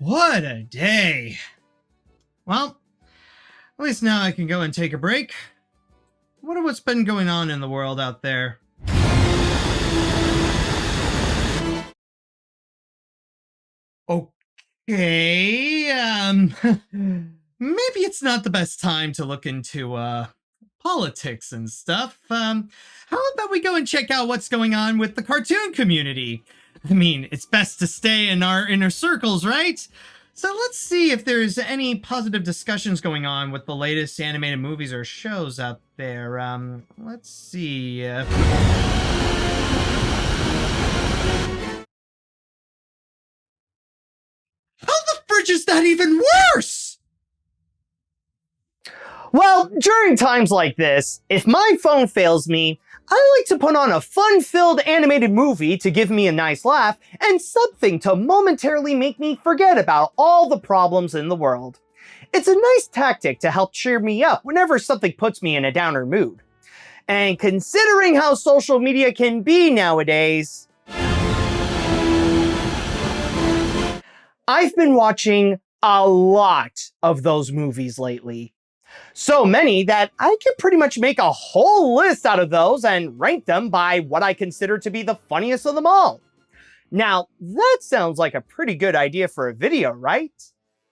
What a day. Well, at least now I can go and take a break. I wonder what's been going on in the world out there. Okay, maybe it's not the best time to look into, politics and stuff. How about we go and check out what's going on with the cartoon community? I mean, it's best to stay in our inner circles, right? So let's see if there's any positive discussions going on with the latest animated movies or shows out there. Let's see. How the fridge is that even worse? Well, during times like this, if my phone fails me, I like to put on a fun-filled animated movie to give me a nice laugh and something to momentarily make me forget about all the problems in the world. It's a nice tactic to help cheer me up whenever something puts me in a downer mood. And considering how social media can be nowadays, I've been watching a lot of those movies lately. So many that I can pretty much make a whole list out of those and rank them by what I consider to be the funniest of them all. Now, that sounds like a pretty good idea for a video, right?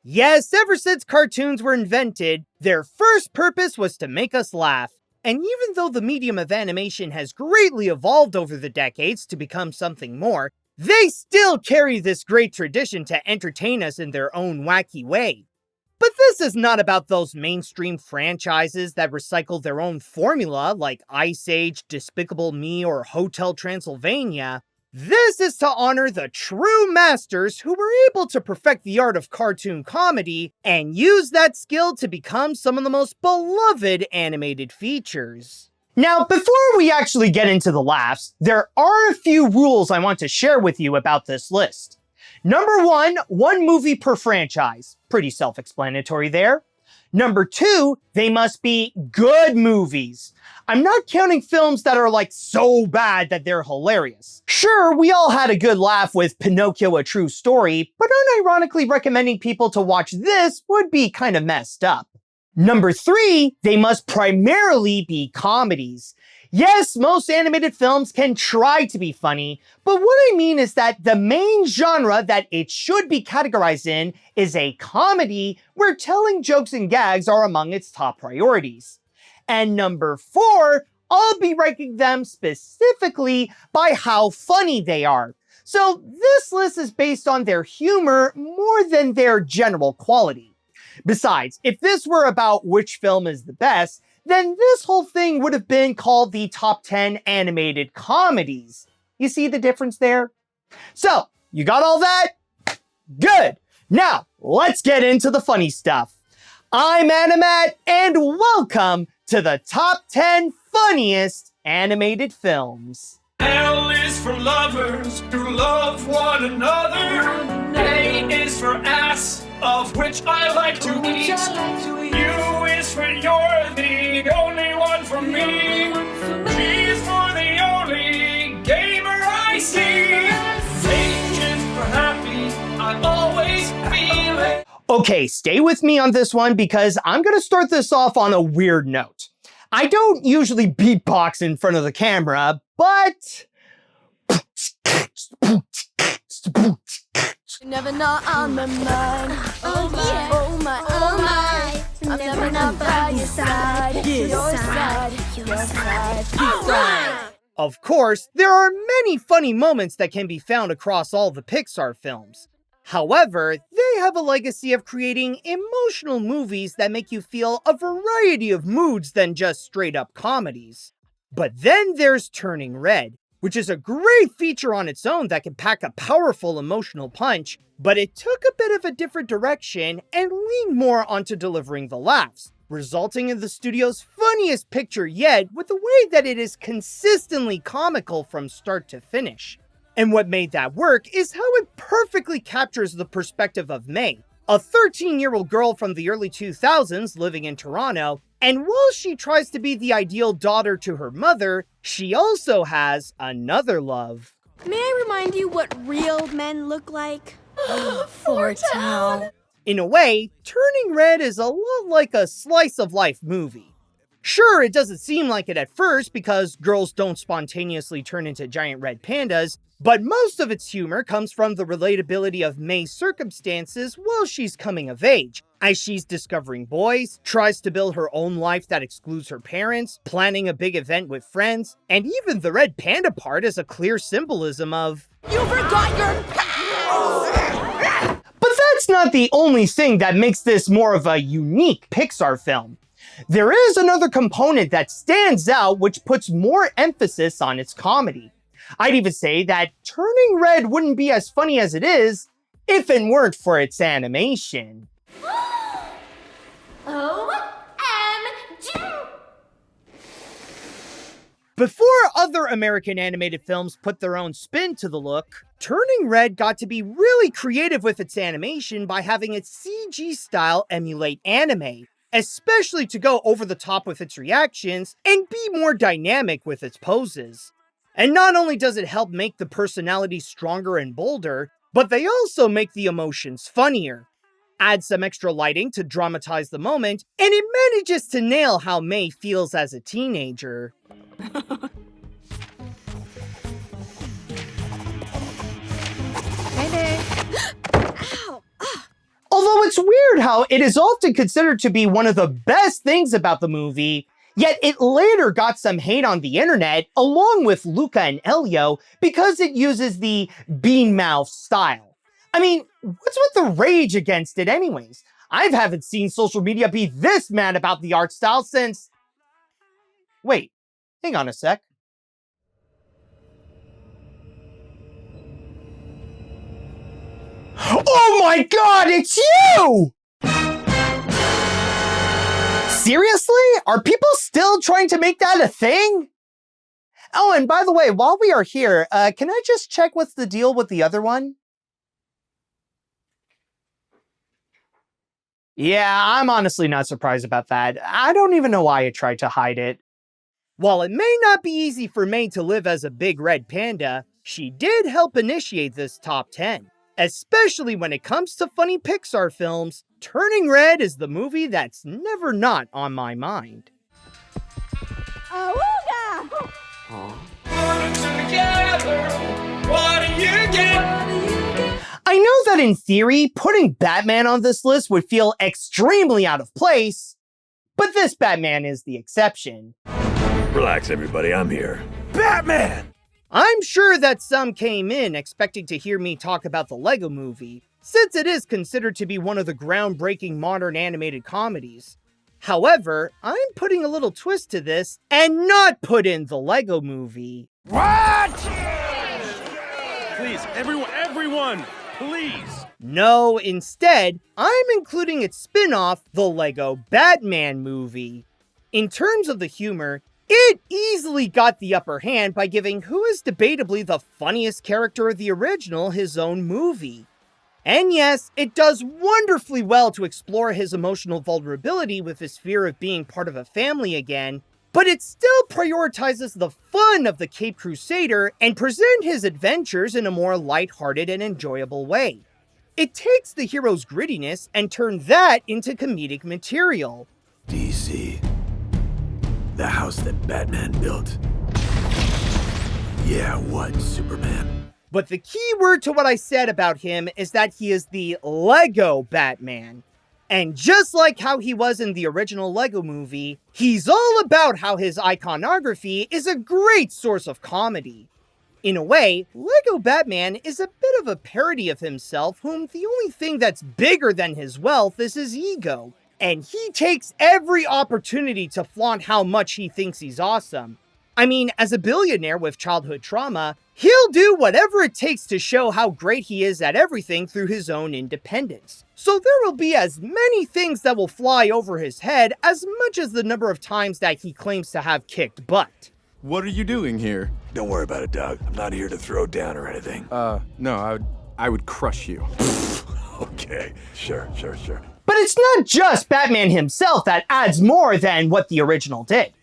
Yes, ever since cartoons were invented, their first purpose was to make us laugh. And even though the medium of animation has greatly evolved over the decades to become something more, they still carry this great tradition to entertain us in their own wacky way. But this is not about those mainstream franchises that recycle their own formula like Ice Age, Despicable Me, or Hotel Transylvania. This is to honor the true masters who were able to perfect the art of cartoon comedy and use that skill to become some of the most beloved animated features. Now, before we actually get into the laughs, there are a few rules I want to share with you about this list. Number one movie per franchise. Pretty self-explanatory there. Number two, they must be good movies. I'm not counting films that are like so bad that they're hilarious. Sure, we all had a good laugh with Pinocchio: A True Story, but unironically recommending people to watch this would be kind of messed up. Number three, they must primarily be comedies. Yes, most animated films can try to be funny, but what I mean is that the main genre that it should be categorized in is a comedy where telling jokes and gags are among its top priorities. And number four, I'll be ranking them specifically by how funny they are. So this list is based on their humor more than their general quality. Besides, if this were about which film is the best, then this whole thing would have been called the Top 10 Animated Comedies. You see the difference there? So, you got all that? Good! Now, let's get into the funny stuff. I'm Animat, and welcome to the Top 10 Funniest Animated Films. L is for lovers who love one another. A is for ass, of which I like to eat. U is for you're the only one for me. G is for the only gamer I see. H is for happy, I always feel it. Okay, stay with me on this one because I'm gonna start this off on a weird note. I don't usually beatbox in front of the camera, but You never know on my mind. Oh my, oh my, oh my. I'm never not by your side. Your side, your side, your side. of course, there are many funny moments that can be found across all the Pixar films. However, they have a legacy of creating emotional movies that make you feel a variety of moods than just straight-up comedies. But then there's Turning Red, which is a great feature on its own that can pack a powerful emotional punch, but it took a bit of a different direction and leaned more onto delivering the laughs, resulting in the studio's funniest picture yet with the way that it is consistently comical from start to finish. And what made that work is how it perfectly captures the perspective of May, a 13-year-old girl from the early 2000s living in Toronto, and while she tries to be the ideal daughter to her mother, she also has another love. May I remind you what real men look like? Foretell. In a way, Turning Red is a lot like a slice of life movie. Sure, it doesn't seem like it at first because girls don't spontaneously turn into giant red pandas, but most of its humor comes from the relatability of May's circumstances while she's coming of age, as she's discovering boys, tries to build her own life that excludes her parents, planning a big event with friends, and even the red panda part is a clear symbolism of, You forgot your past! But that's not the only thing that makes this more of a unique Pixar film. There is another component that stands out which puts more emphasis on its comedy. I'd even say that Turning Red wouldn't be as funny as it is if it weren't for its animation. OMG! Before other American animated films put their own spin to the look, Turning Red got to be really creative with its animation by having its CG style emulate anime, especially to go over the top with its reactions and be more dynamic with its poses. And not only does it help make the personalities stronger and bolder, but they also make the emotions funnier. Add some extra lighting to dramatize the moment, and it manages to nail how May feels as a teenager. Although it's weird how it is often considered to be one of the best things about the movie, yet it later got some hate on the internet, along with Luca and Elio, because it uses the bean mouth style. I mean, what's with the rage against it anyways? I haven't seen social media be this mad about the art style since... Wait, hang on a sec. Oh my god, it's you! Seriously? Are people still trying to make that a thing? Oh, and by the way, while we are here, can I just check what's the deal with the other one? Yeah, I'm honestly not surprised about that. I don't even know why I tried to hide it. While it may not be easy for May to live as a big red panda, she did help initiate this top 10. Especially when it comes to funny Pixar films, Turning Red is the movie that's never not on my mind. Awooga! Together, what do you get? I know that in theory, putting Batman on this list would feel extremely out of place, but this Batman is the exception. Relax, everybody, I'm here. Batman! I'm sure that some came in expecting to hear me talk about the Lego Movie, since it is considered to be one of the groundbreaking modern animated comedies. However, I'm putting a little twist to this and not put in the Lego Movie. What? Please, everyone, please. No, instead, I'm including its spin-off, the Lego Batman Movie. In terms of the humor, it easily got the upper hand by giving who is debatably the funniest character of the original his own movie. And yes, it does wonderfully well to explore his emotional vulnerability with his fear of being part of a family again, but it still prioritizes the fun of the Caped Crusader and present his adventures in a more lighthearted and enjoyable way. It takes the hero's grittiness and turns that into comedic material. DC. The house that Batman built. Yeah, what, Superman? But the key word to what I said about him is that he is the Lego Batman. And just like how he was in the original Lego Movie, he's all about how his iconography is a great source of comedy. In a way, Lego Batman is a bit of a parody of himself, whom the only thing that's bigger than his wealth is his ego. And he takes every opportunity to flaunt how much he thinks he's awesome. I mean, as a billionaire with childhood trauma, he'll do whatever it takes to show how great he is at everything through his own independence. So there will be as many things that will fly over his head as much as the number of times that he claims to have kicked butt. What are you doing here? Don't worry about it, Doug. I'm not here to throw down or anything. No, I would crush you. Okay, sure. But it's not just Batman himself that adds more than what the original did.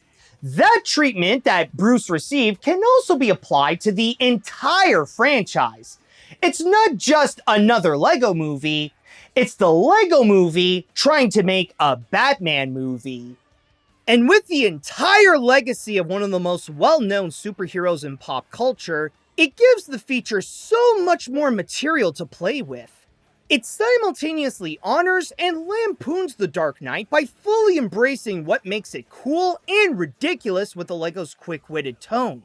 That treatment that Bruce received can also be applied to the entire franchise. It's not just another Lego movie, it's the Lego movie trying to make a Batman movie. And with the entire legacy of one of the most well-known superheroes in pop culture, it gives the feature so much more material to play with. It simultaneously honors and lampoons the Dark Knight by fully embracing what makes it cool and ridiculous with the Lego's quick-witted tone.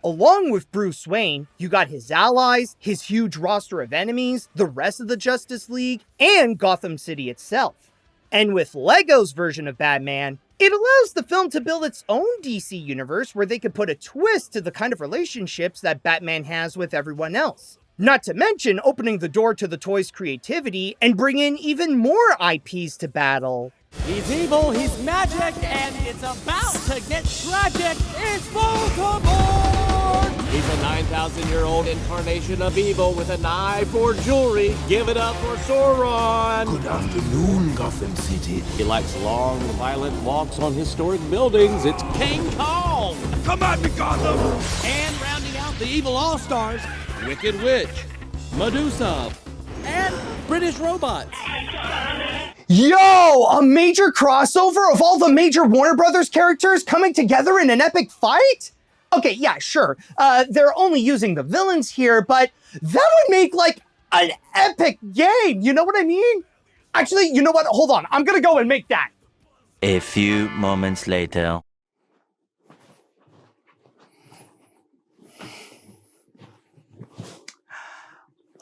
Along with Bruce Wayne, you got his allies, his huge roster of enemies, the rest of the Justice League, and Gotham City itself. And with Lego's version of Batman, it allows the film to build its own DC universe where they could put a twist to the kind of relationships that Batman has with everyone else. Not to mention opening the door to the toys' creativity and bring in even more IPs to battle. He's evil, he's magic, and it's about to get tragic. It's Voldemort! He's a 9,000-year-old incarnation of evil with an eye for jewelry. Give it up for Sauron! Good afternoon, Gotham City. He likes long, violent walks on historic buildings. It's King Kong! Come at me, Gotham! And rounding out the evil all-stars, Wicked Witch, Medusa, and British robots. Yo, a major crossover of all the major Warner Brothers characters coming together in an epic fight? Okay, yeah, sure. They're only using the villains here, but that would make like an epic game. You know what I mean? Actually, you know what? Hold on. I'm gonna go and make that. A few moments later.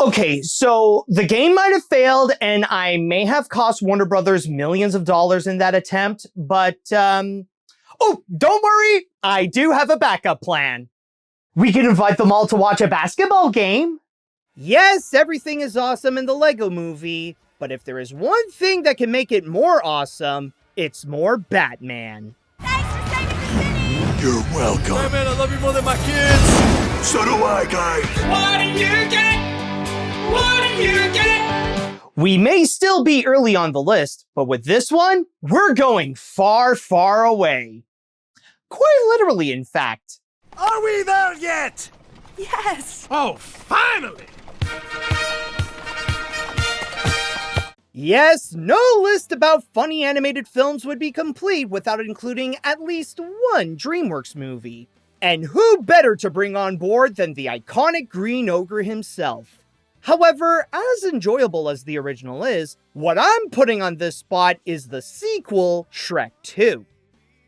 Okay, so the game might have failed and I may have cost Warner Brothers millions of dollars in that attempt, but, oh, don't worry, I do have a backup plan. We can invite them all to watch a basketball game. Yes, everything is awesome in the Lego movie, but if there is one thing that can make it more awesome, it's more Batman. You're welcome. Hey man, I love you more than my kids! So do I, guys. What do you get? What do you get? We may still be early on the list, but with this one, we're going far, far away. Quite literally, in fact. Are we there yet? Yes. Oh, finally! Yes, no list about funny animated films would be complete without including at least one DreamWorks movie. And who better to bring on board than the iconic Green Ogre himself? However, as enjoyable as the original is, what I'm putting on this spot is the sequel, Shrek 2.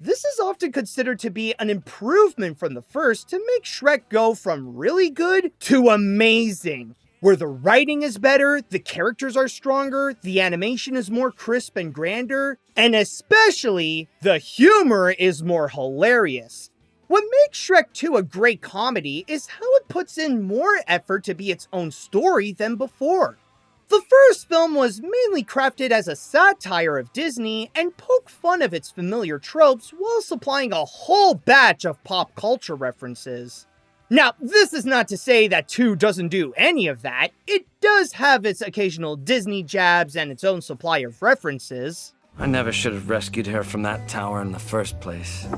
This is often considered to be an improvement from the first to make Shrek go from really good to amazing, where the writing is better, the characters are stronger, the animation is more crisp and grander, and especially, the humor is more hilarious. What makes Shrek 2 a great comedy is how it puts in more effort to be its own story than before. The first film was mainly crafted as a satire of Disney and poked fun of its familiar tropes while supplying a whole batch of pop culture references. Now, this is not to say that 2 doesn't do any of that. It does have its occasional Disney jabs and its own supply of references. I never should have rescued her from that tower in the first place.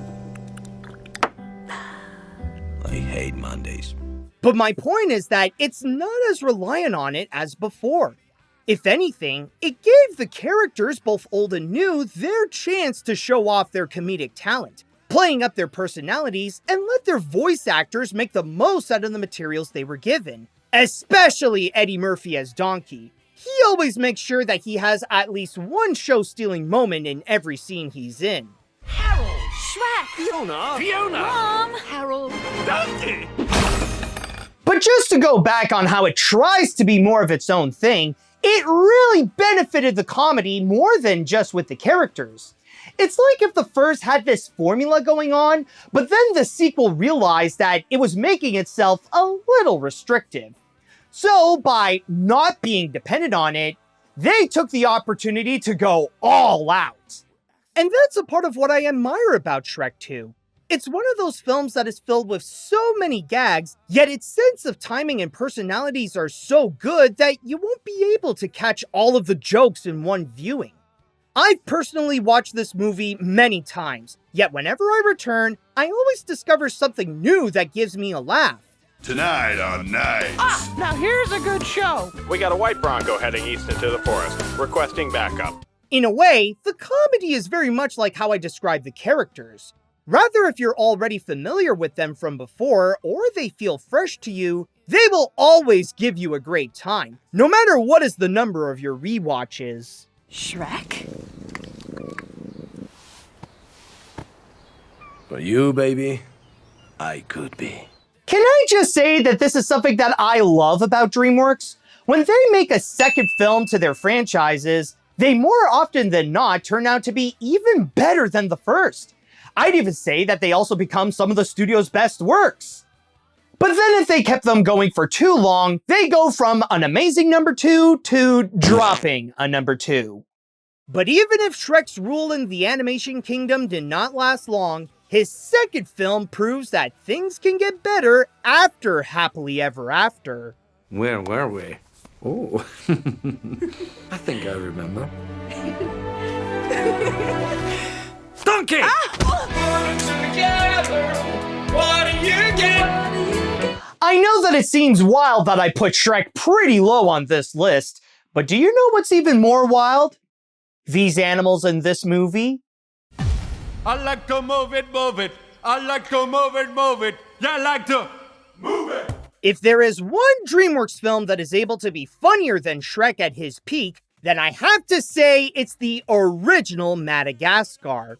I hate Mondays. But my point is that it's not as reliant on it as before. If anything, it gave the characters, both old and new, their chance to show off their comedic talent, playing up their personalities, and let their voice actors make the most out of the materials they were given. Especially Eddie Murphy as Donkey. He always makes sure that he has at least one show-stealing moment in every scene he's in. Harold. Shrek. Fiona! Mom. Harold. Donkey! But just to go back on how it tries to be more of its own thing, it really benefited the comedy more than just with the characters. It's like if the first had this formula going on, but then the sequel realized that it was making itself a little restrictive. So by not being dependent on it, they took the opportunity to go all out. And that's a part of what I admire about Shrek 2. It's one of those films that is filled with so many gags, yet its sense of timing and personalities are so good that you won't be able to catch all of the jokes in one viewing. I've personally watched this movie many times, yet whenever I return, I always discover something new that gives me a laugh. Tonight on Nights. Now here's a good show. We got a white Bronco heading east into the forest, requesting backup. In a way, the comedy is very much like how I describe the characters. Rather, if you're already familiar with them from before, or they feel fresh to you, they will always give you a great time, no matter what is the number of your rewatches. Shrek? For you, baby, I could be. Can I just say that this is something that I love about DreamWorks? When they make a second film to their franchises, they more often than not turn out to be even better than the first. I'd even say that they also become some of the studio's best works. But then if they kept them going for too long, they go from an amazing number 2 to dropping a number 2. But even if Shrek's rule in the animation kingdom did not last long, his second film proves that things can get better after Happily Ever After. Where were we? Oh, I think I remember. Donkey! I know that it seems wild that I put Shrek pretty low on this list, but do you know what's even more wild? These animals in this movie? I like to move it, move it. I like to move it, move it. Yeah, I like to move it. If there is one DreamWorks film that is able to be funnier than Shrek at his peak, then I have to say it's the original Madagascar.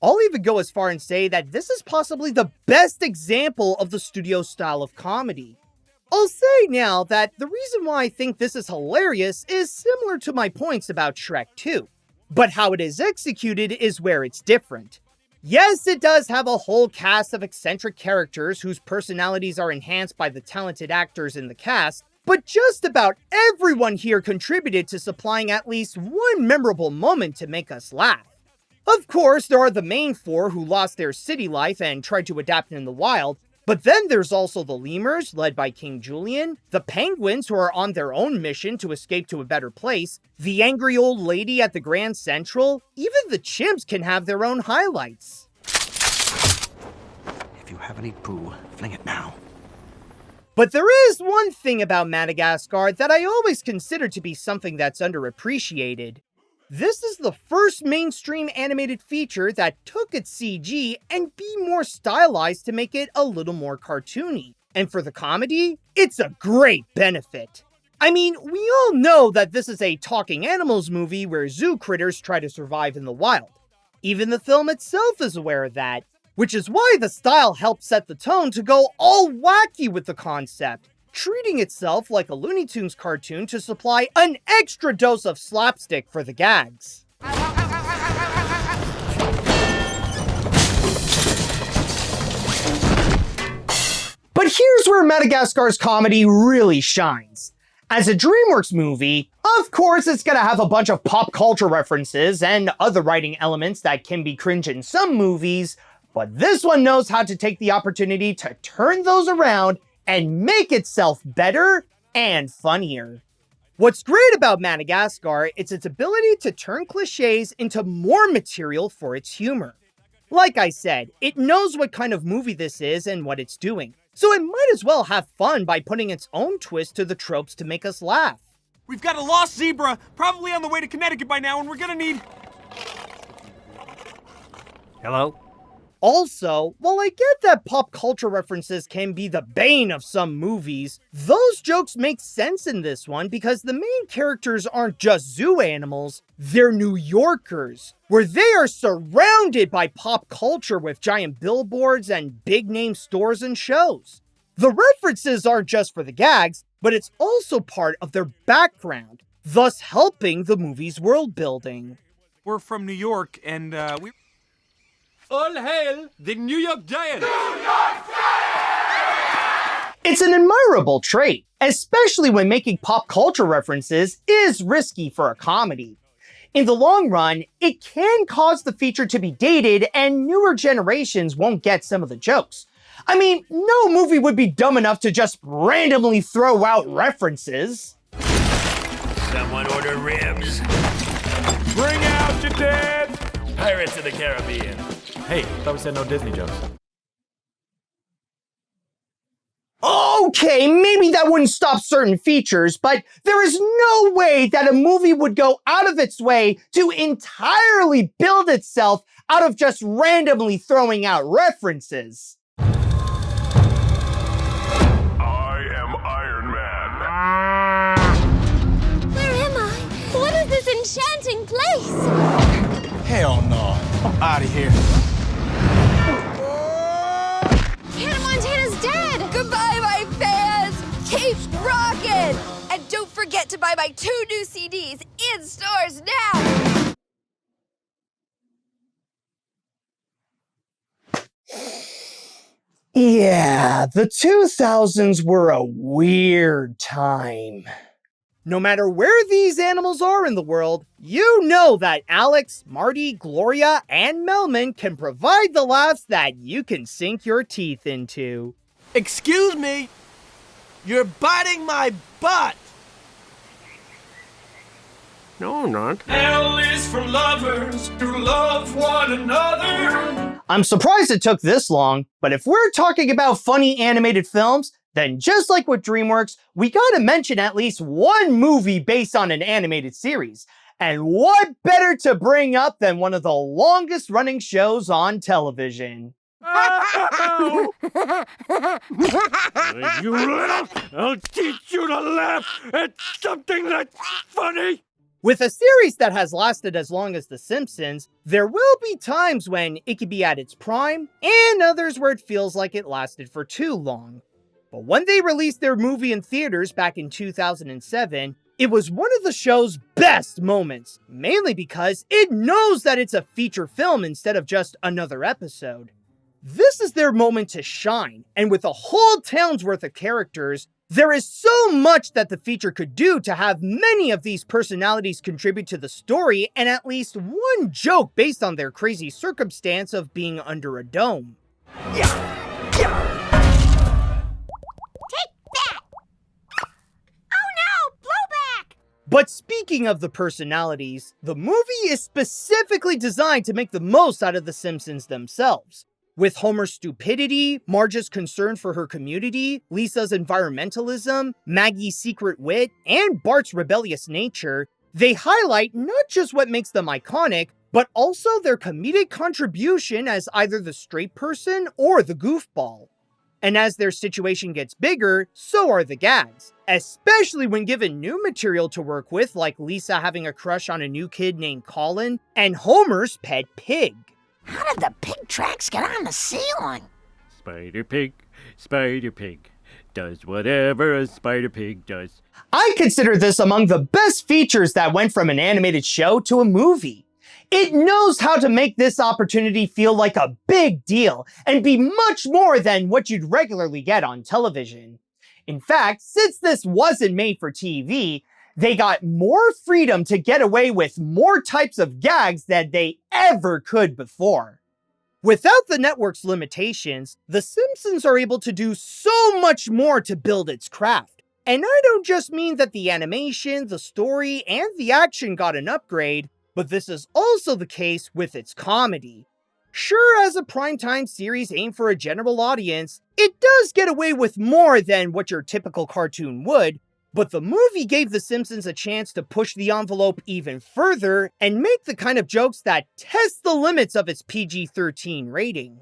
I'll even go as far and say that this is possibly the best example of the studio's style of comedy. I'll say now that the reason why I think this is hilarious is similar to my points about Shrek 2. But how it is executed is where it's different. Yes, it does have a whole cast of eccentric characters whose personalities are enhanced by the talented actors in the cast, but just about everyone here contributed to supplying at least one memorable moment to make us laugh. Of course, there are the main four who lost their city life and tried to adapt in the wild, but then there's also the lemurs, led by King Julian, the penguins who are on their own mission to escape to a better place, the angry old lady at the Grand Central, even the chimps can have their own highlights. If you have any poo, fling it now. But there is one thing about Madagascar that I always consider to be something that's underappreciated. This is the first mainstream animated feature that took its CG and be more stylized to make it a little more cartoony. And for the comedy, it's a great benefit. I mean, we all know that this is a talking animals movie where zoo critters try to survive in the wild. Even the film itself is aware of that, which is why the style helped set the tone to go all wacky with the concept, treating itself like a Looney Tunes cartoon to supply an extra dose of slapstick for the gags. But here's where Madagascar's comedy really shines. As a DreamWorks movie, of course it's gonna have a bunch of pop culture references and other writing elements that can be cringe in some movies, but this one knows how to take the opportunity to turn those around and make itself better and funnier. What's great about Madagascar is its ability to turn cliches into more material for its humor. Like I said, it knows what kind of movie this is and what it's doing, so it might as well have fun by putting its own twist to the tropes to make us laugh. We've got a lost zebra, probably on the way to Connecticut by now, and we're gonna need... Hello? Also, while I get that pop culture references can be the bane of some movies, those jokes make sense in this one because the main characters aren't just zoo animals, they're New Yorkers, where they are surrounded by pop culture with giant billboards and big-name stores and shows. The references aren't just for the gags, but it's also part of their background, thus helping the movie's world building. We're from New York, and we... All hail the New York Giants! It's an admirable trait, especially when making pop culture references is risky for a comedy. In the long run, it can cause the feature to be dated and newer generations won't get some of the jokes. I mean, no movie would be dumb enough to just randomly throw out references. Someone order ribs. Bring out your dead. Pirates of the Caribbean. Hey, thought we said no Disney jokes. Okay, maybe that wouldn't stop certain features, but there is no way that a movie would go out of its way to entirely build itself out of just randomly throwing out references. I am Iron Man. Where am I? What is this enchanting place? Hell no. I'm out of here. Hannah Montana's dead! Goodbye, my fans! Keep rockin'! And don't forget to buy my 2 new CDs in stores now! Yeah, the 2000s were a weird time. No matter where these animals are in the world, you know that Alex, Marty, Gloria, and Melman can provide the laughs that you can sink your teeth into. Excuse me? You're biting my butt! No, I'm not. Hell is for lovers who love one another. I'm surprised it took this long, but if we're talking about funny animated films, then just like with DreamWorks, we gotta mention at least one movie based on an animated series. And what better to bring up than one of the longest running shows on television? You little! I'll teach you to laugh at something that's funny! With a series that has lasted as long as The Simpsons, there will be times when it could be at its prime, and others where it feels like it lasted for too long. But when they released their movie in theaters back in 2007, it was one of the show's best moments, mainly because it knows that it's a feature film instead of just another episode. This is their moment to shine, and with a whole town's worth of characters, there is so much that the feature could do to have many of these personalities contribute to the story and at least one joke based on their crazy circumstance of being under a dome. Take that! Oh no! Blowback! But speaking of the personalities, the movie is specifically designed to make the most out of the Simpsons themselves. With Homer's stupidity, Marge's concern for her community, Lisa's environmentalism, Maggie's secret wit, and Bart's rebellious nature, they highlight not just what makes them iconic, but also their comedic contribution as either the straight person or the goofball. And as their situation gets bigger, so are the gags, especially when given new material to work with, like Lisa having a crush on a new kid named Colin, and Homer's pet pig. How did the pig tracks get on the ceiling? Spider Pig does whatever a spider pig does. I consider this among the best features that went from an animated show to a movie. It knows how to make this opportunity feel like a big deal and be much more than what you'd regularly get on television. In fact, since this wasn't made for TV, they got more freedom to get away with more types of gags than they ever could before. Without the network's limitations, The Simpsons are able to do so much more to build its craft. And I don't just mean that the animation, the story, and the action got an upgrade, but this is also the case with its comedy. Sure, as a primetime series aimed for a general audience, it does get away with more than what your typical cartoon would, but the movie gave The Simpsons a chance to push the envelope even further and make the kind of jokes that test the limits of its PG-13 rating.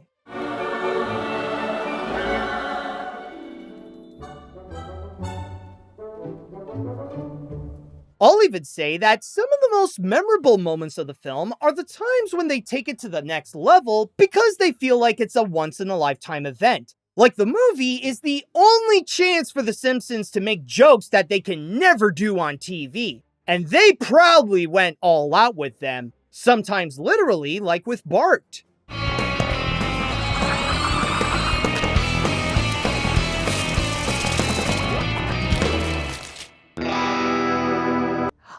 I'll even say that some of the most memorable moments of the film are the times when they take it to the next level because they feel like it's a once-in-a-lifetime event. Like the movie is the only chance for The Simpsons to make jokes that they can never do on TV. And they proudly went all out with them, sometimes literally like with Bart.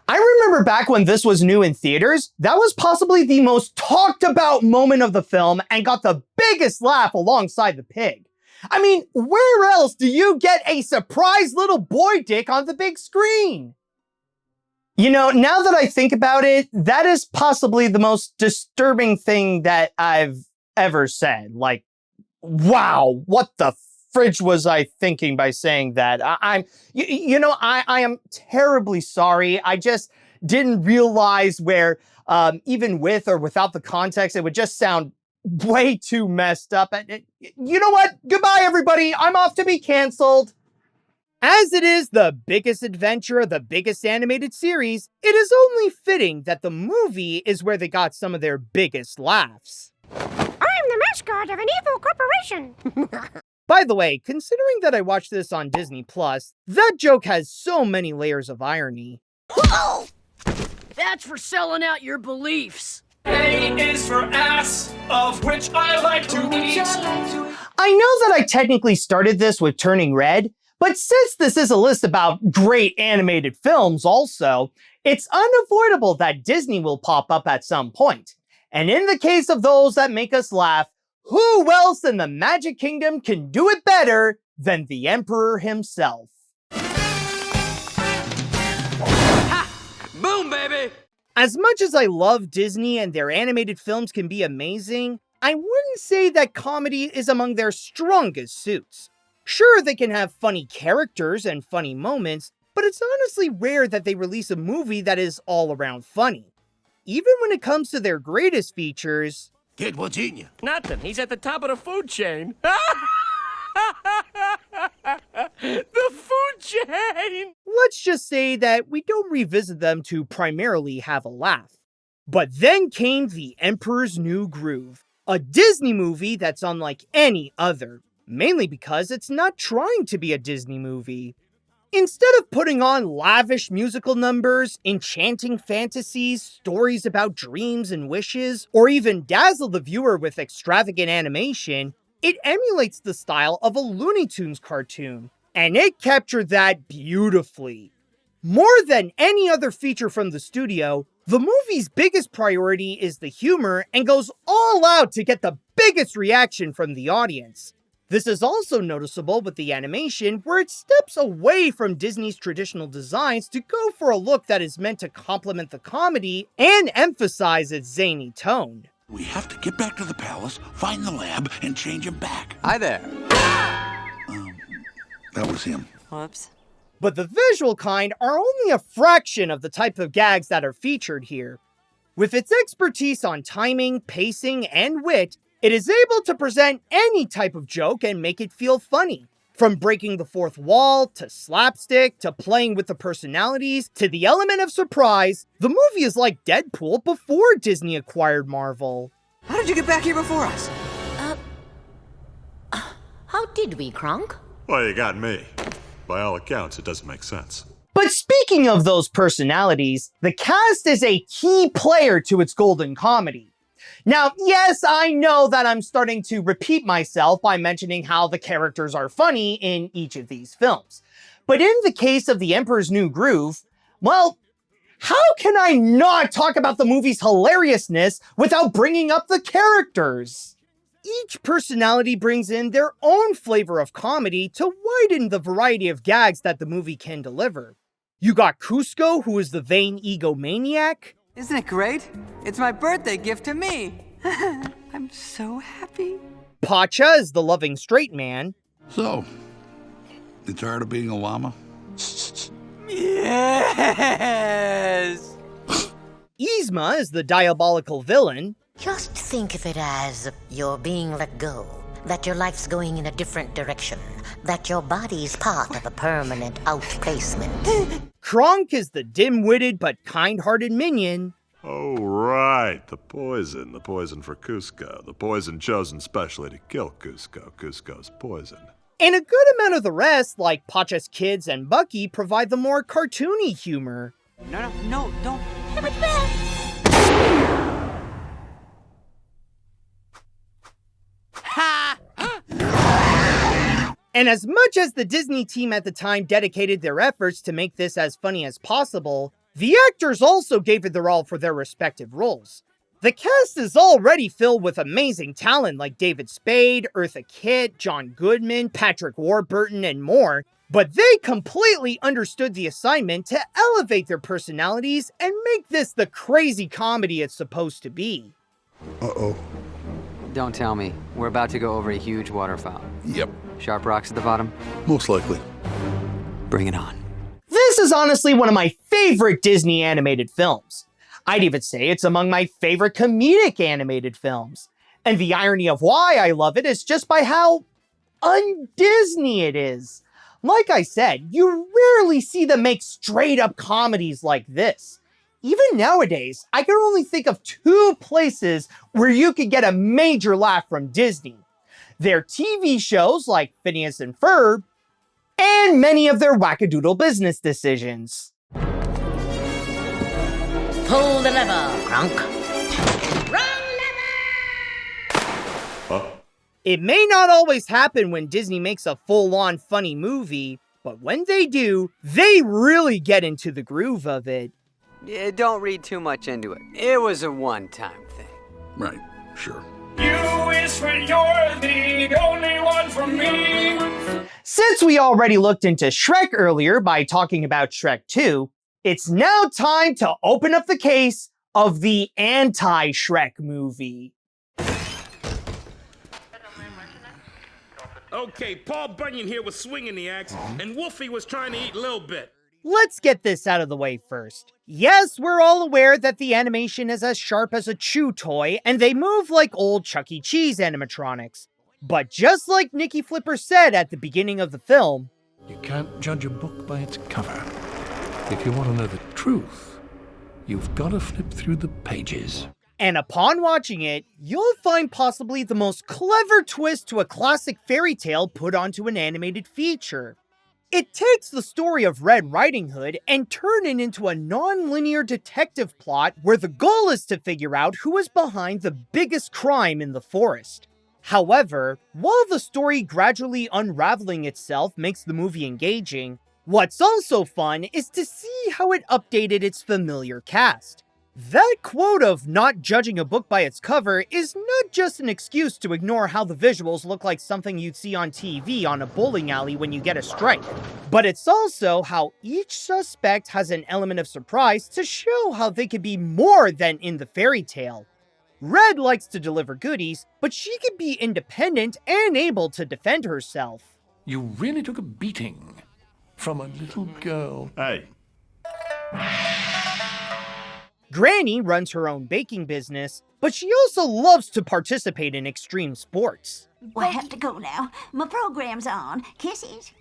I remember back when this was new in theaters, that was possibly the most talked about moment of the film and got the biggest laugh alongside the pig. I mean, where else do you get a surprise little boy dick on the big screen? You know, now that I think about it, that is possibly the most disturbing thing that I've ever said. Like, wow, what the Fridge was I thinking by saying that? I am terribly sorry. I just didn't realize where, even with or without the context, it would just sound way too messed up. You know what? Goodbye, everybody. I'm off to be canceled. As it is the biggest adventure of the biggest animated series, it is only fitting that the movie is where they got some of their biggest laughs. I'm the mascot of an evil corporation. By the way, considering that I watched this on Disney+, that joke has so many layers of irony. That's for selling out your beliefs. A is for ass, of which I like to eat. I know that I technically started this with Turning Red, but since this is a list about great animated films also, it's unavoidable that Disney will pop up at some point. And in the case of those that make us laugh, who else in the Magic Kingdom can do it better than the Emperor himself? Ha! Boom, baby! As much as I love Disney and their animated films can be amazing, I wouldn't say that comedy is among their strongest suits. Sure, they can have funny characters and funny moments, but it's honestly rare that they release a movie that is all around funny. Even when it comes to their greatest features... Kid, what's eating you? Nothing. He's at the top of the food chain. The food chain! Let's just say that we don't revisit them to primarily have a laugh. But then came The Emperor's New Groove, a Disney movie that's unlike any other, mainly because it's not trying to be a Disney movie. Instead of putting on lavish musical numbers, enchanting fantasies, stories about dreams and wishes, or even dazzle the viewer with extravagant animation, it emulates the style of a Looney Tunes cartoon, and it captured that beautifully. More than any other feature from the studio, the movie's biggest priority is the humor and goes all out to get the biggest reaction from the audience. This is also noticeable with the animation, where it steps away from Disney's traditional designs to go for a look that is meant to complement the comedy and emphasize its zany tone. We have to get back to the palace, find the lab, and change him back. Hi there. That was him. Whoops. But the visual kind are only a fraction of the type of gags that are featured here. With its expertise on timing, pacing, and wit, it is able to present any type of joke and make it feel funny. From breaking the fourth wall, to slapstick, to playing with the personalities, to the element of surprise, the movie is like Deadpool before Disney acquired Marvel. How did you get back here before us? How did we, Kronk? Well, you got me. By all accounts, it doesn't make sense. But speaking of those personalities, the cast is a key player to its golden comedy. Now, yes, I know that I'm starting to repeat myself by mentioning how the characters are funny in each of these films. But in the case of The Emperor's New Groove, well, how can I not talk about the movie's hilariousness without bringing up the characters? Each personality brings in their own flavor of comedy to widen the variety of gags that the movie can deliver. You got Cusco, who is the vain egomaniac. Isn't it great? It's my birthday gift to me. I'm so happy. Pacha is the loving straight man. So, you tired of being a llama? Yes! Yzma is the diabolical villain. Just think of it as you're being let go, that your life's going in a different direction, that your body's part of a permanent outplacement. Kronk is the dim-witted but kind-hearted minion. Oh, right. The poison for Cusco. The poison chosen specially to kill Cusco. Cusco's poison. And a good amount of the rest, like Pacha's kids and Bucky, provide the more cartoony humor. No, don't. And as much as the Disney team at the time dedicated their efforts to make this as funny as possible, the actors also gave it their all for their respective roles. The cast is already filled with amazing talent like David Spade, Eartha Kitt, John Goodman, Patrick Warburton, and more, but they completely understood the assignment to elevate their personalities and make this the crazy comedy it's supposed to be. Uh-oh. Don't tell me. We're about to go over a huge waterfall. Yep. Sharp rocks at the bottom? Most likely. Bring it on. This is honestly one of my favorite Disney animated films. I'd even say it's among my favorite comedic animated films. And the irony of why I love it is just by how un-Disney it is. Like I said, you rarely see them make straight-up comedies like this. Even nowadays, I can only think of 2 places where you could get a major laugh from Disney. Their TV shows like Phineas and Ferb, and many of their wackadoodle business decisions. Pull the lever, Kronk. It may not always happen when Disney makes a full-on funny movie, but when they do, they really get into the groove of it. Yeah, don't read too much into it. It was a one-time thing. Right, sure. You is for you're the only one for me. Since we already looked into Shrek earlier by talking about Shrek 2, it's now time to open up the case of the anti-Shrek movie. Okay, Paul Bunyan here was swinging the axe, and Wolfie was trying to eat Lil Bit. Let's get this out of the way first. Yes, we're all aware that the animation is as sharp as a chew toy, and they move like old Chuck E. Cheese animatronics. But just like Nicky Flipper said at the beginning of the film, You can't judge a book by its cover. If you want to know the truth, you've got to flip through the pages. and upon watching it, you'll find possibly the most clever twist to a classic fairy tale put onto an animated feature. It takes the story of Red Riding Hood and turns it into a non-linear detective plot where the goal is to figure out who is behind the biggest crime in the forest. However, while the story gradually unraveling itself makes the movie engaging, what's also fun is to see how it updated its familiar cast. That quote of not judging a book by its cover is not just an excuse to ignore how the visuals look like something you'd see on TV on a bowling alley when you get a strike, but it's also how each suspect has an element of surprise to show how they could be more than in the fairy tale. Red likes to deliver goodies, but she can be independent and able to defend herself. You really took a beating from a little girl. Hey. Granny runs her own baking business, but she also loves to participate in extreme sports. Well, I have to go now. My program's on. Kisses.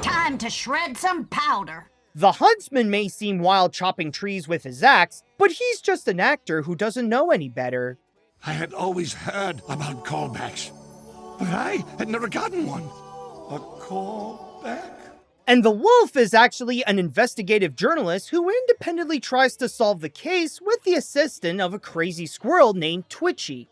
Time to shred some powder. The huntsman may seem wild chopping trees with his axe, but he's just an actor who doesn't know any better. I had always heard about callbacks, but I had never gotten one. A callback? And the wolf is actually an investigative journalist who independently tries to solve the case with the assistance of a crazy squirrel named Twitchy.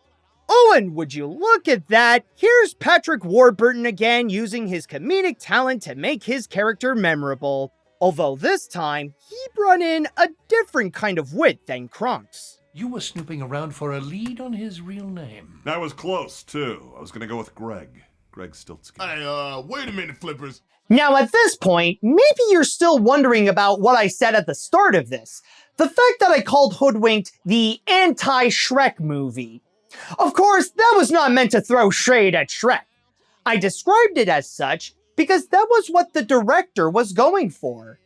Oh, and would you look at that, here's Patrick Warburton again using his comedic talent to make his character memorable. Although this time, he brought in a different kind of wit than Kronk's. You were snooping around for a lead on his real name. That was close, too. I was gonna go with Greg. Greg Stiltsky. Hey, wait a minute, Flippers. Now at this point, maybe you're still wondering about what I said at the start of this. The fact that I called Hoodwinked the anti-Shrek movie. Of course, that was not meant to throw shade at Shrek. I described it as such because that was what the director was going for.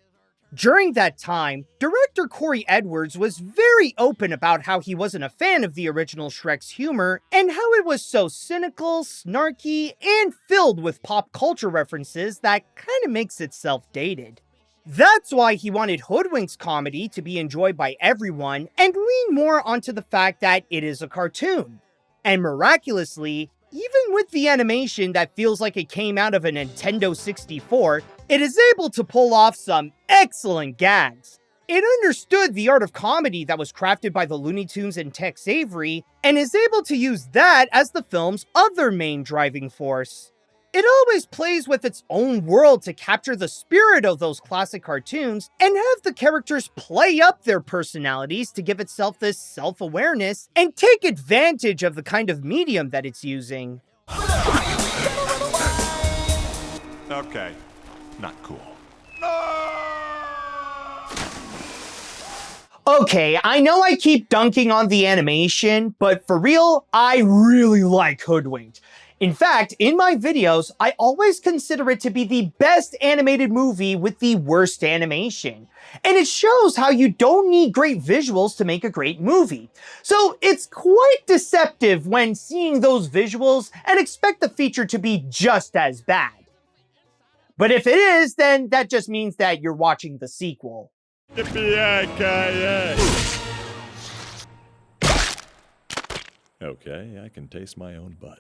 During that time, director Corey Edwards was very open about how he wasn't a fan of the original Shrek's humor and how it was so cynical, snarky, and filled with pop culture references that kind of makes itself dated. That's why he wanted Hoodwinked's comedy to be enjoyed by everyone and lean more onto the fact that it is a cartoon. And miraculously, even with the animation that feels like it came out of a Nintendo 64, it is able to pull off some excellent gags. It understood the art of comedy that was crafted by the Looney Tunes and Tex Avery, and is able to use that as the film's other main driving force. It always plays with its own world to capture the spirit of those classic cartoons and have the characters play up their personalities to give itself this self-awareness and take advantage of the kind of medium that it's using. Okay. Not cool. Okay, I know I keep dunking on the animation, but for real, I really like Hoodwinked. In fact, in my videos, I always consider it to be the best animated movie with the worst animation. And it shows how you don't need great visuals to make a great movie. So it's quite deceptive when seeing those visuals and expect the feature to be just as bad. But if it is, then that just means that you're watching the sequel. Okay, I can taste my own butt.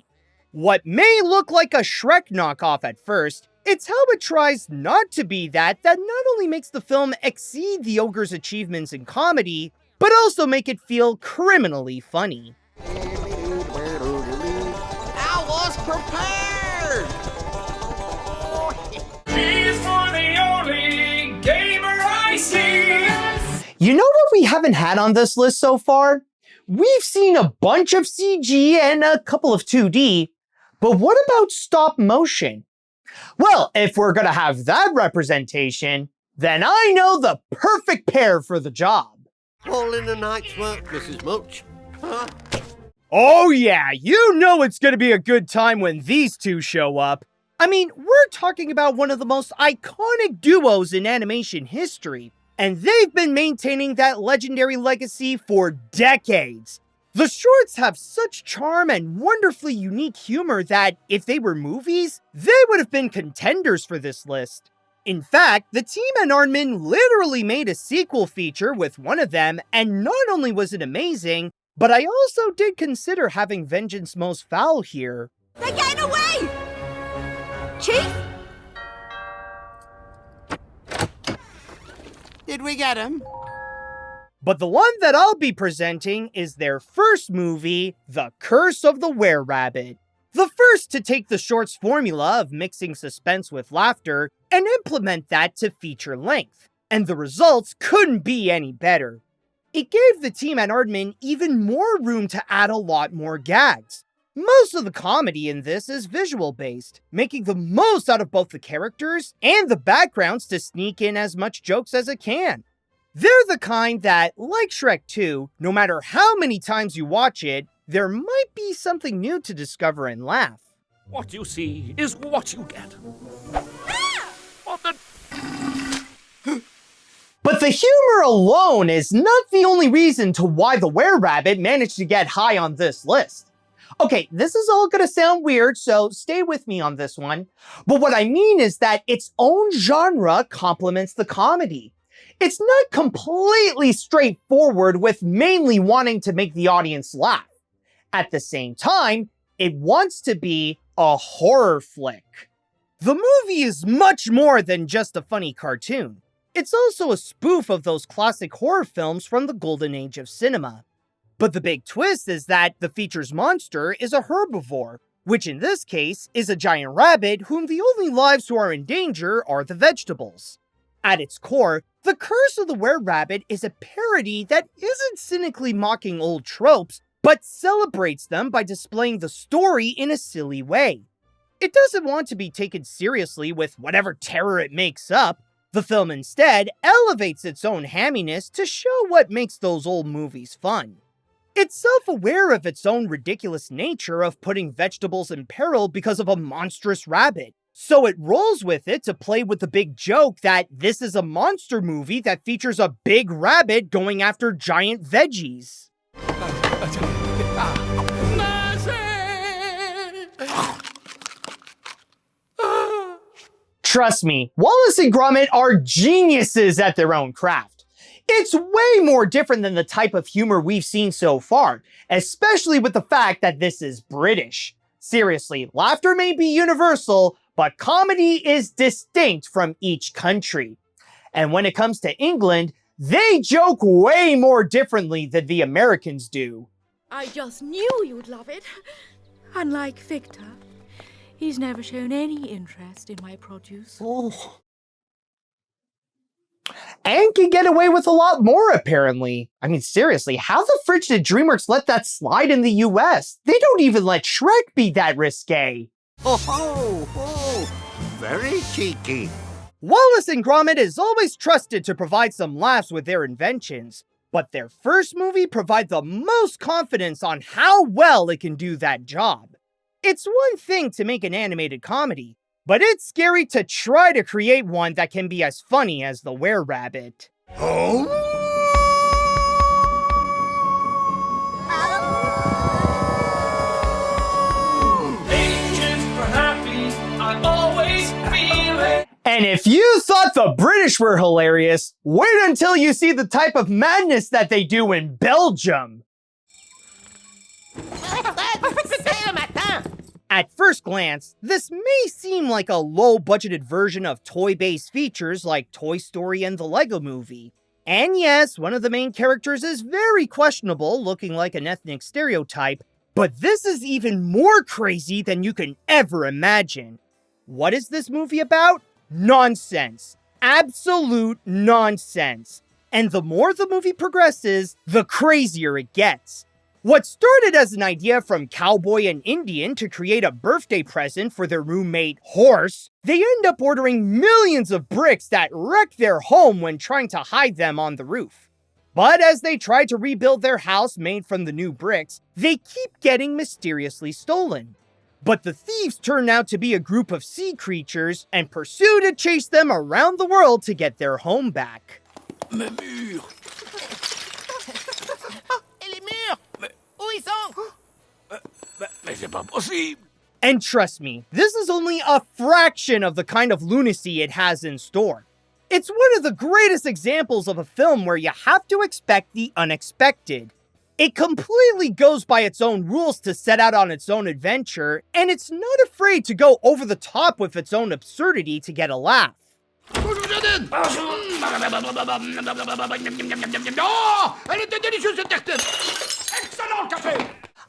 What may look like a Shrek knockoff at first, it's how it tries not to be that not only makes the film exceed the ogre's achievements in comedy, but also make it feel criminally funny. I was prepared! She's for the only gamer I see. You know what we haven't had on this list so far? We've seen a bunch of CG and a couple of 2D, but what about stop motion? Well, if we're gonna have that representation, then I know the perfect pair for the job. All in a night's work, Mrs. Mooch. Huh? Oh yeah, you know it's gonna be a good time when these two show up. I mean, we're talking about one of the most iconic duos in animation history, and they've been maintaining that legendary legacy for decades. The shorts have such charm and wonderfully unique humor that if they were movies, they would have been contenders for this list. In fact, the team at Aardman literally made a sequel feature with one of them, and not only was it amazing, but I also did consider having Vengeance Most Foul here. They're getting away! Chief? Did we get him? But the one that I'll be presenting is their first movie, The Curse of the Were-Rabbit. The first to take the short's formula of mixing suspense with laughter and implement that to feature length. And the results couldn't be any better. It gave the team at Aardman even more room to add a lot more gags. Most of the comedy in this is visual-based, making the most out of both the characters and the backgrounds to sneak in as much jokes as it can. They're the kind that, like Shrek 2, no matter how many times you watch it, there might be something new to discover and laugh. What you see is what you get. What the... But the humor alone is not the only reason to why the Were-Rabbit managed to get high on this list. Okay, this is all gonna sound weird, so stay with me on this one. But what I mean is that its own genre complements the comedy. It's not completely straightforward with mainly wanting to make the audience laugh. At the same time, it wants to be a horror flick. The movie is much more than just a funny cartoon. It's also a spoof of those classic horror films from the golden age of cinema. But the big twist is that the feature's monster is a herbivore, which in this case is a giant rabbit whom the only lives who are in danger are the vegetables. At its core, The Curse of the Were-Rabbit is a parody that isn't cynically mocking old tropes, but celebrates them by displaying the story in a silly way. It doesn't want to be taken seriously with whatever terror it makes up. The film instead elevates its own hamminess to show what makes those old movies fun. It's self-aware of its own ridiculous nature of putting vegetables in peril because of a monstrous rabbit, so it rolls with it to play with the big joke that this is a monster movie that features a big rabbit going after giant veggies. Trust me, Wallace and Gromit are geniuses at their own craft. It's way more different than the type of humor we've seen so far, especially with the fact that this is British. Seriously, laughter may be universal, but comedy is distinct from each country. And when it comes to England, they joke way more differently than the Americans do. I just knew you'd love it. Unlike Victor, he's never shown any interest in my produce. Oh. And can get away with a lot more, apparently. I mean, seriously, how the fridge did DreamWorks let that slide in the US? They don't even let Shrek be that risque. Oh, very cheeky. Wallace and Gromit is always trusted to provide some laughs with their inventions, But their first movie provides the most confidence on how well it can do that job. It's one thing to make an animated comedy, but it's scary to try to create one that can be as funny as the Were-Rabbit. And if you thought the British were hilarious, wait until you see the type of madness that they do in Belgium. At first glance, this may seem like a low-budgeted version of toy-based features like Toy Story and the Lego Movie. And yes, one of the main characters is very questionable, looking like an ethnic stereotype, but this is even more crazy than you can ever imagine. What is this movie about? Nonsense. Absolute nonsense. And the more the movie progresses, the crazier it gets. What started as an idea from Cowboy and Indian to create a birthday present for their roommate, Horse, they end up ordering millions of bricks that wreck their home when trying to hide them on the roof. But as they try to rebuild their house made from the new bricks, they keep getting mysteriously stolen. But the thieves turn out to be a group of sea creatures and pursue to chase them around the world to get their home back. Mes murs! Et les murs! Mais où ils sont? Mais c'est pas possible! And trust me, this is only a fraction of the kind of lunacy it has in store. It's one of the greatest examples of a film where you have to expect the unexpected. It completely goes by its own rules to set out on its own adventure, and it's not afraid to go over the top with its own absurdity to get a laugh.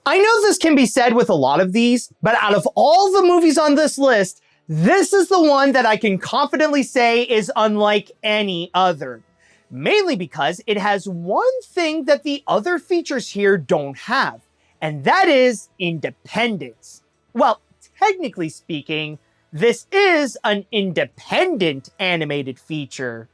I know this can be said with a lot of these, but out of all the movies on this list, this is the one that I can confidently say is unlike any other. Mainly because it has one thing that the other features here don't have, and that is independence. Well, technically speaking, this is an independent animated feature.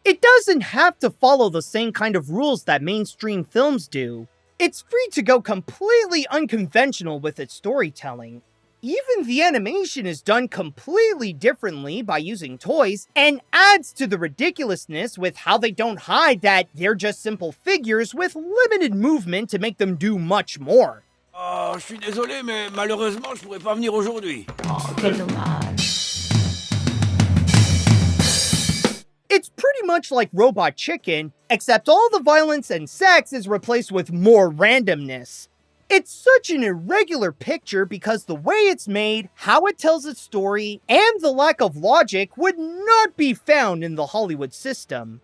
It doesn't have to follow the same kind of rules that mainstream films do. It's free to go completely unconventional with its storytelling. Even the animation is done completely differently by using toys, and adds to the ridiculousness with how they don't hide that they're just simple figures with limited movement to make them do much more. Oh, je suis désolé, mais malheureusement, je pourrais pas venir aujourd'hui. Oh, quel dommage. It's pretty much like Robot Chicken, except all the violence and sex is replaced with more randomness. It's such an irregular picture because the way it's made, how it tells its story, and the lack of logic would not be found in the Hollywood system.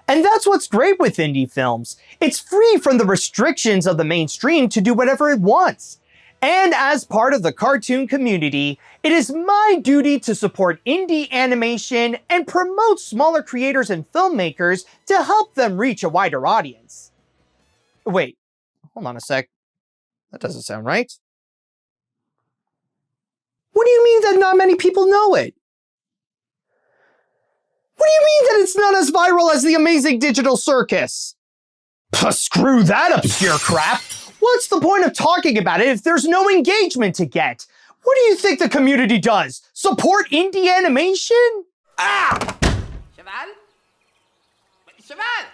And that's what's great with indie films. It's free from the restrictions of the mainstream to do whatever it wants. And as part of the cartoon community, it is my duty to support indie animation and promote smaller creators and filmmakers to help them reach a wider audience. Wait, hold on a sec. That doesn't sound right. What do you mean that not many people know it? What do you mean that it's not as viral as The Amazing Digital Circus? Screw that obscure crap! What's the point of talking about it if there's no engagement to get? What do you think the community does? Support indie animation? Ah! Cheval? Cheval!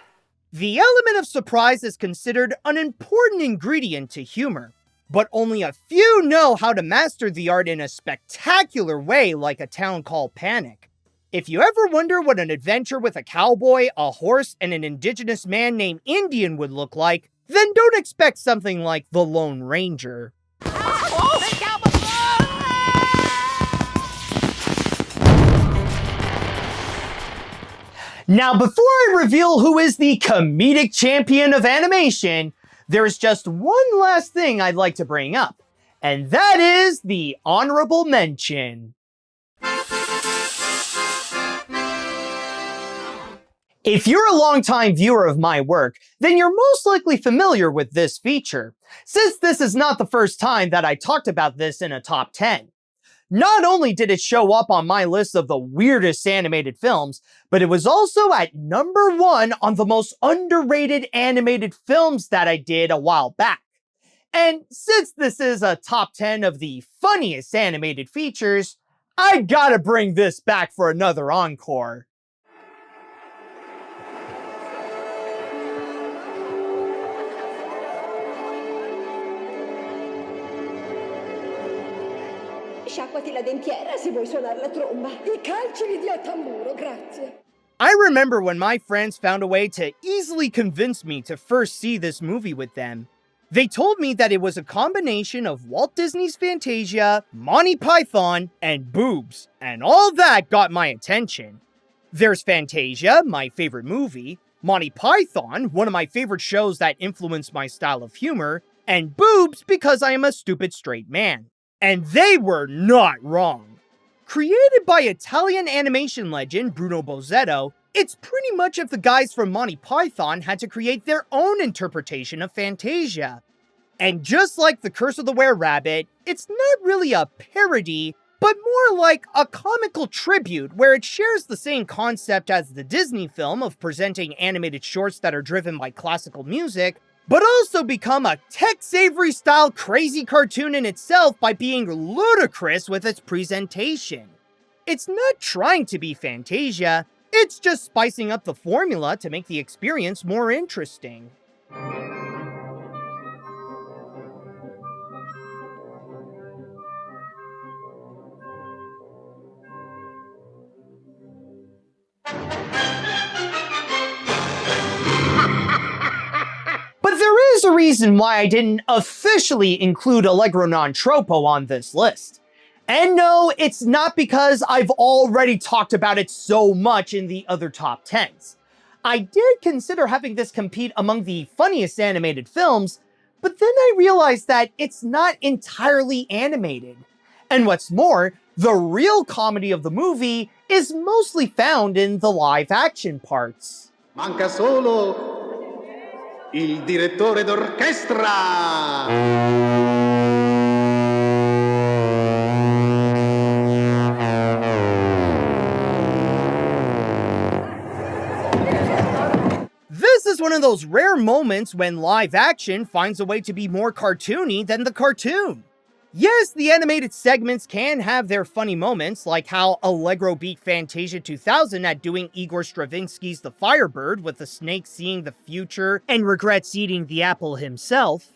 The element of surprise is considered an important ingredient to humor, but only a few know how to master the art in a spectacular way like A Town Called Panic. If you ever wonder what an adventure with a cowboy, a horse, and an indigenous man named Indian would look like, then don't expect something like The Lone Ranger. Now, before I reveal who is the comedic champion of animation, there's just one last thing I'd like to bring up, and that is the honorable mention. If you're a longtime viewer of my work, then you're most likely familiar with this feature, since this is not the first time that I talked about this in a top 10. Not only did it show up on my list of the weirdest animated films, but it was also at number 1 on the most underrated animated films that I did a while back. And since this is a top 10 of the funniest animated features, I gotta bring this back for another encore. Sciacquati la dentiera se vuoi suonare la tromba. I calcili di a tamburo, grazie. I remember when my friends found a way to easily convince me to first see this movie with them. They told me that it was a combination of Walt Disney's Fantasia, Monty Python, and boobs, and all that got my attention. There's Fantasia, my favorite movie, Monty Python, one of my favorite shows that influenced my style of humor, and boobs because I am a stupid straight man. And they were not wrong. Created by Italian animation legend Bruno Bozzetto, it's pretty much if the guys from Monty Python had to create their own interpretation of Fantasia. And just like The Curse of the Were-Rabbit, it's not really a parody, but more like a comical tribute where it shares the same concept as the Disney film of presenting animated shorts that are driven by classical music, but also become a Tex Avery style crazy cartoon in itself by being ludicrous with its presentation. It's not trying to be Fantasia, it's just spicing up the formula to make the experience more interesting. But there is a reason why I didn't officially include Allegro Non Troppo on this list. And no, it's not because I've already talked about it so much in the other top 10s. I did consider having this compete among the funniest animated films, but then I realized that it's not entirely animated. And what's more, the real comedy of the movie is mostly found in the live action parts. Manca solo il direttore d'orchestra! This is one of those rare moments when live action finds a way to be more cartoony than the cartoon. Yes, the animated segments can have their funny moments, like how Allegro beat Fantasia 2000 at doing Igor Stravinsky's The Firebird with the snake seeing the future and regrets eating the apple himself.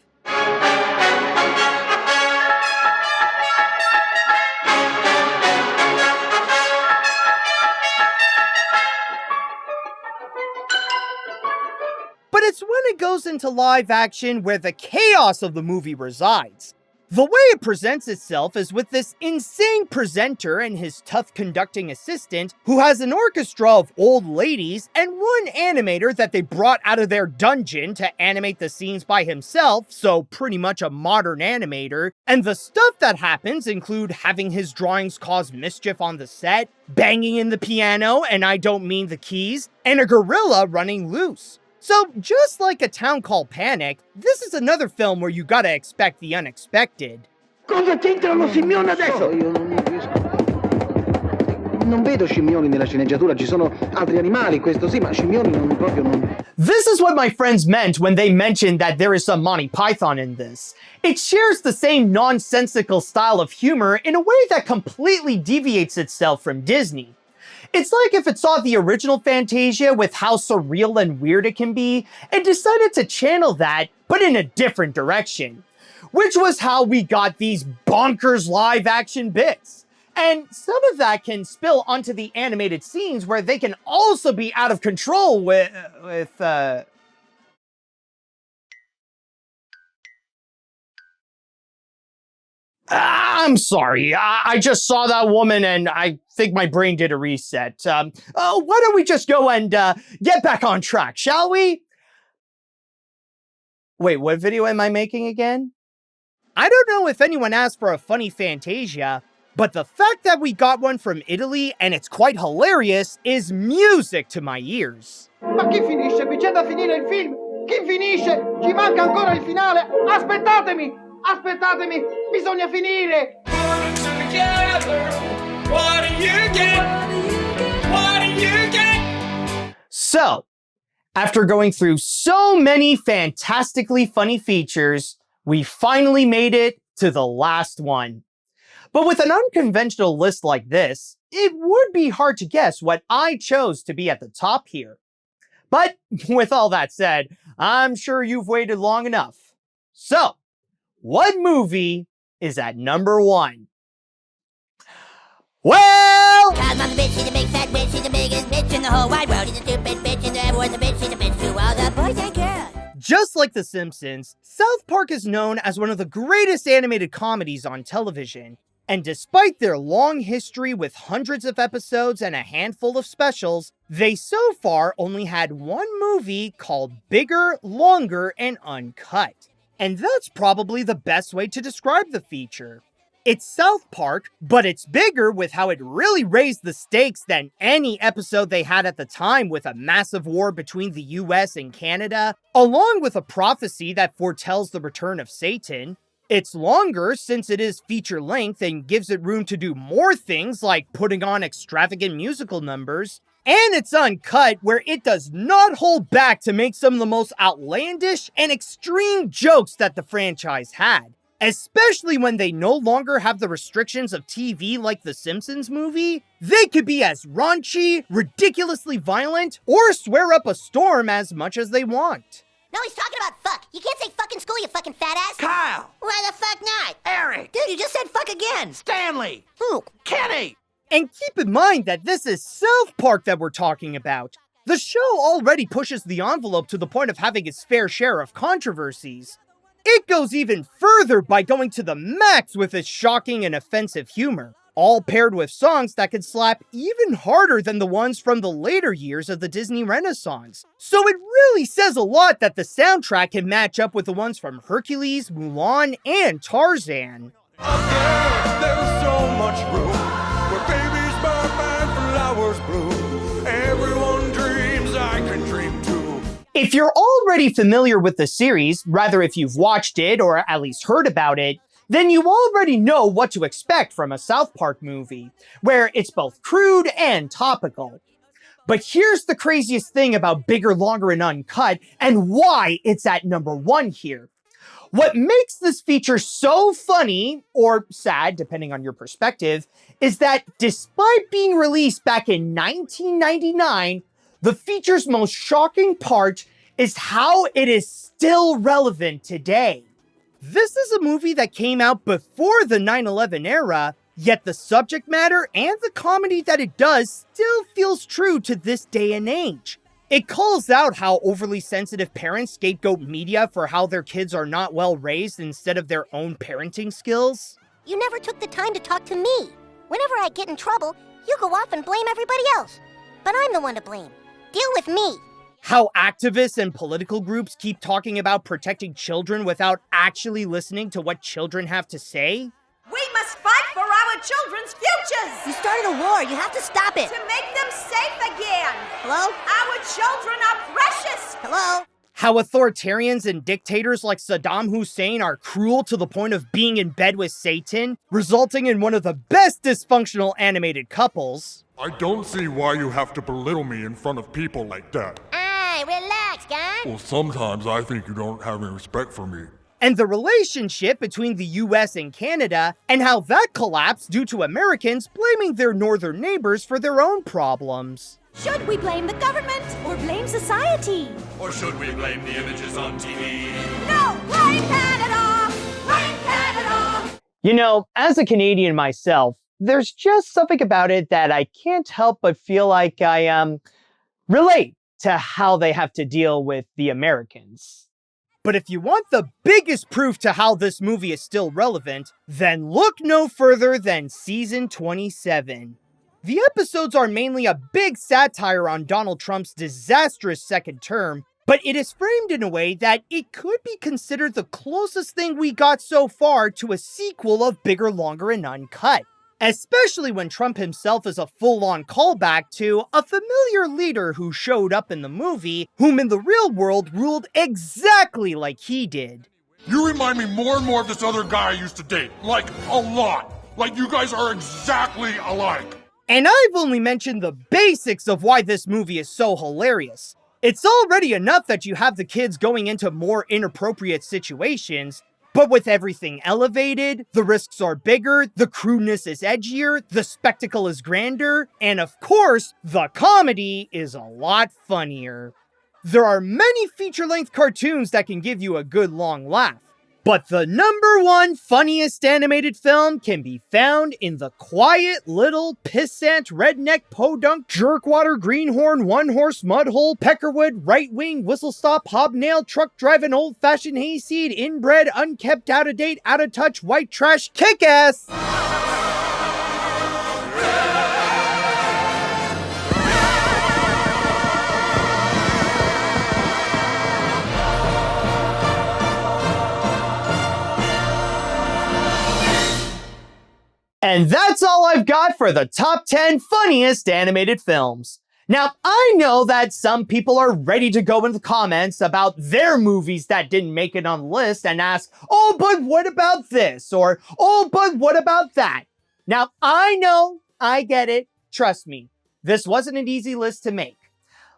But it's when it goes into live action where the chaos of the movie resides. The way it presents itself is with this insane presenter and his tough conducting assistant who has an orchestra of old ladies and one animator that they brought out of their dungeon to animate the scenes by himself, so pretty much a modern animator, and the stuff that happens include having his drawings cause mischief on the set, banging in the piano, and I don't mean the keys, and a gorilla running loose. So, just like A Town Called Panic, this is another film where you gotta expect the unexpected. Cosa c'entrano scimmioni adesso? Io non riesco. Non vedo scimmioni nella sceneggiatura, ci sono altri animali, questo sì, ma scimmioni non proprio non. This is what my friends meant when they mentioned that there is some Monty Python in this. It shares the same nonsensical style of humor in a way that completely deviates itself from Disney. It's like if it saw the original Fantasia with how surreal and weird it can be, and decided to channel that, but in a different direction. Which was how we got these bonkers live action bits. And some of that can spill onto the animated scenes where they can also be out of control with I'm sorry, I just saw that woman and I think my brain did a reset. Why don't we just go and get back on track, shall we? Wait, what video am I making again? I don't know if anyone asked for a funny Fantasia, but the fact that we got one from Italy and it's quite hilarious is music to my ears. Ma chi finisce? Qui c'è da finire il film! Chi finisce? Ci manca ancora il finale! Aspettatemi! Aspettatemi! Bisogna finire! together. What do you get? What do you get? So, after going through so many fantastically funny features, we finally made it to the last one. But with an unconventional list like this, it would be hard to guess what I chose to be at the top here. But with all that said, I'm sure you've waited long enough. So, what movie is at number 1? Well, Cause I'm the bitch, she's a big fat bitch, she's the biggest bitch in the whole wide world. She's a stupid bitch, and everyone's a bitch, she's a bitch to all the boys and girls. just like The Simpsons, South Park is known as one of the greatest animated comedies on television. And despite their long history with hundreds of episodes and a handful of specials, they so far only had one movie called Bigger, Longer, and Uncut. And that's probably the best way to describe the feature. It's South Park, but it's bigger with how it really raised the stakes than any episode they had at the time, with a massive war between the US and Canada, along with a prophecy that foretells the return of Satan. It's longer since it is feature-length and gives it room to do more things like putting on extravagant musical numbers. And it's uncut, where it does not hold back to make some of the most outlandish and extreme jokes that the franchise had. Especially when they no longer have the restrictions of TV like the Simpsons movie. They could be as raunchy, ridiculously violent, or swear up a storm as much as they want. No, he's talking about fuck. You can't say fuck in school, you fucking fat ass. Kyle! Why the fuck not? Eric! Dude, you just said fuck again. Stanley! Who? Kenny! And keep in mind that this is South Park that we're talking about. The show already pushes the envelope to the point of having its fair share of controversies. It goes even further by going to the max with its shocking and offensive humor, all paired with songs that could slap even harder than the ones from the later years of the Disney Renaissance. So it really says a lot that the soundtrack can match up with the ones from Hercules, Mulan, and Tarzan. There's so much room where babies burn and flowers bloom. Everyone dreams, I can dream too. If you're already familiar with the series, rather if you've watched it or at least heard about it, then you already know what to expect from a South Park movie, where it's both crude and topical. But here's the craziest thing about Bigger, Longer, and Uncut, and why it's at number 1 here. What makes this feature so funny, or sad, depending on your perspective, is that despite being released back in 1999, the feature's most shocking part is how it is still relevant today. This is a movie that came out before the 9/11 era, yet the subject matter and the comedy that it does still feels true to this day and age. It calls out how overly sensitive parents scapegoat media for how their kids are not well raised instead of their own parenting skills. You never took the time to talk to me. Whenever I get in trouble, you go off and blame everybody else. But I'm the one to blame. Deal with me. How activists and political groups keep talking about protecting children without actually listening to what children have to say. We must fight for our children's futures! You started a war. You have to stop it. To make them safe again! Hello? Our children are precious! Hello? How authoritarians and dictators like Saddam Hussein are cruel to the point of being in bed with Satan, resulting in one of the best dysfunctional animated couples. I don't see why you have to belittle me in front of people like that. Hey, relax, guy. Well, sometimes I think you don't have any respect for me. And the relationship between the US and Canada, and how that collapsed due to Americans blaming their northern neighbors for their own problems. Should we blame the government or blame society? Or should we blame the images on TV? No! Blame Canada! Blame Canada! You know, as a Canadian myself, there's just something about it that I can't help but feel like I relate to how they have to deal with the Americans. But if you want the biggest proof to how this movie is still relevant, then look no further than season 27. The episodes are mainly a big satire on Donald Trump's disastrous second term, but it is framed in a way that it could be considered the closest thing we got so far to a sequel of Bigger, Longer, and Uncut. Especially when Trump himself is a full-on callback to a familiar leader who showed up in the movie, whom in the real world ruled exactly like he did. You remind me more and more of this other guy I used to date. Like, a lot. Like you guys are exactly alike. And I've only mentioned the basics of why this movie is so hilarious. It's already enough that you have the kids going into more inappropriate situations, but with everything elevated, the risks are bigger, the crudeness is edgier, the spectacle is grander, and of course, the comedy is a lot funnier. There are many feature-length cartoons that can give you a good long laugh, but the #1 funniest animated film can be found in the quiet little pissant redneck podunk jerkwater greenhorn one-horse mudhole peckerwood right-wing whistle-stop hobnail truck-driving old-fashioned hayseed inbred unkept out-of-date out-of-touch white trash kick-ass. And that's all I've got for the top 10 funniest animated films. Now, I know that some people are ready to go in the comments about their movies that didn't make it on the list and ask, oh, but what about this? Or, oh, but what about that? Now, I know, I get it, trust me, this wasn't an easy list to make.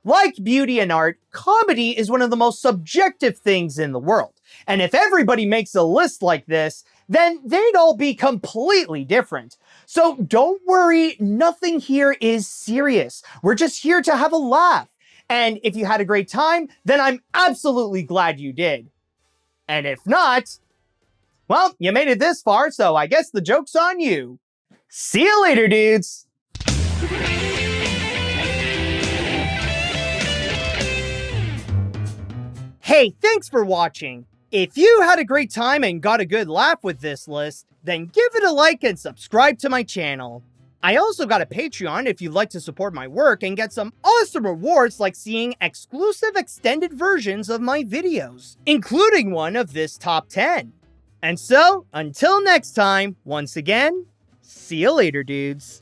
Like beauty and art, comedy is one of the most subjective things in the world. And if everybody makes a list like this, then they'd all be completely different. So don't worry, nothing here is serious. We're just here to have a laugh. And if you had a great time, then I'm absolutely glad you did. And if not, well, you made it this far, so I guess the joke's on you. See you later, dudes! Hey, thanks for watching. If you had a great time and got a good laugh with this list, then give it a like and subscribe to my channel. I also got a Patreon if you'd like to support my work and get some awesome rewards like seeing exclusive extended versions of my videos, including one of this top 10. And so, until next time, once again, see you later, dudes.